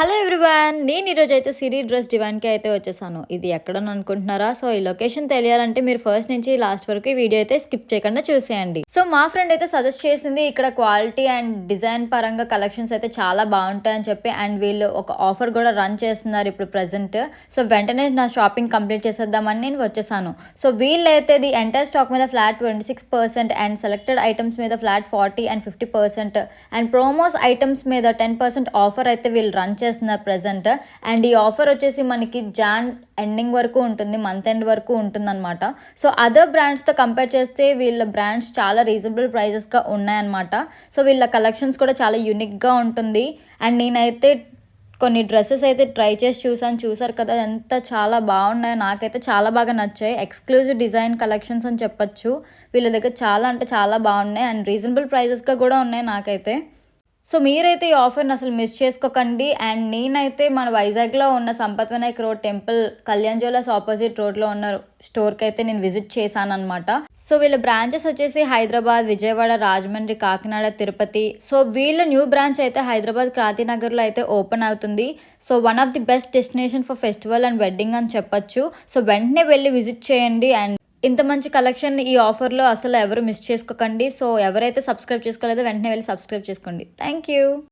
Hello everyone, నేను ఈరోజు అయితే సిరి డ్రెస్ డివైన్కి అయితే వచ్చేసాను. ఇది ఎక్కడని అనుకుంటున్నారా? సో ఈ లొకేషన్ తెలియాలంటే మీరు ఫస్ట్ నుంచి లాస్ట్ వరకు ఈ వీడియో అయితే స్కిప్ చేయకుండా చూసేయండి. సో మా ఫ్రెండ్ అయితే సజెస్ట్ చేసింది ఇక్కడ క్వాలిటీ అండ్ డిజైన్ పరంగా కలెక్షన్స్ అయితే చాలా బాగుంటాయని చెప్పి, అండ్ వీళ్ళు ఒక ఆఫర్ కూడా రన్ చేస్తున్నారు ఇప్పుడు ప్రెసెంట్. సో వెంటనే నా షాపింగ్ కంప్లీట్ చేసేద్దామని నేను వచ్చేసాను. సో వీళ్ళైతే ది ఎంటైర్ స్టాక్ మీద ఫ్లాట్ 26% అండ్ సెలెక్టెడ్ ఐటమ్స్ మీద flat 40 and 50% and promos items మీద 10% ఆఫర్ అయితే వీళ్ళు రన్ చేస్తున్నారు ప్రెసెంట్. అండ్ ఈ ఆఫర్ వచ్చేసి మనకి జాన్ ఎండింగ్ వరకు ఉంటుంది, మంత్ ఎండ్ వరకు ఉంటుందన్నమాట. సో అదర్ బ్రాండ్స్తో కంపేర్ చేస్తే వీళ్ళ బ్రాండ్స్ చాలా రీజనబుల్ ప్రైజెస్గా ఉన్నాయన్నమాట. సో వీళ్ళ కలెక్షన్స్ కూడా చాలా యూనిక్గా ఉంటుంది. అండ్ నేనైతే కొన్ని డ్రెస్సెస్ అయితే ట్రై చేసి చూసారు కదా ఎంత చాలా బాగున్నాయో, నాకైతే చాలా బాగా నచ్చాయి. ఎక్స్క్లూజివ్ డిజైన్ కలెక్షన్స్ అని చెప్పొచ్చు. వీళ్ళ దగ్గర చాలా అంటే చాలా బాగున్నాయి అండ్ రీజనబుల్ ప్రైజెస్గా కూడా ఉన్నాయి నాకైతే. సో మీరైతే ఈ ఆఫర్ని అసలు మిస్ చేసుకోకండి. అండ్ నేనైతే మన వైజాగ్లో ఉన్న Sampath Vinayak road temple Kalyan jewellers opposite రోడ్లో ఉన్న స్టోర్కి అయితే నేను విజిట్ చేశాను అనమాట. సో వీళ్ళ బ్రాంచెస్ వచ్చేసి హైదరాబాద్, విజయవాడ, రాజమండ్రి, కాకినాడ, తిరుపతి. సో వీళ్ళ న్యూ బ్రాంచ్ అయితే హైదరాబాద్ క్రాంతినగర్లో అయితే ఓపెన్ అవుతుంది. So one of the best destination for festival and wedding అని చెప్పొచ్చు. సో వెంటనే వెళ్ళి విజిట్ చేయండి. అండ్ ఇంత మంచి కలెక్షన్ ఈ ఆఫర్లో అసలు ఎవరు మిస్ చేసుకోకండి. సో ఎవరైతే సబ్స్క్రైబ్ చేసుకోలేదో వెంటనే వెళ్ళి సబ్స్క్రైబ్ చేసుకోండి. Thank you.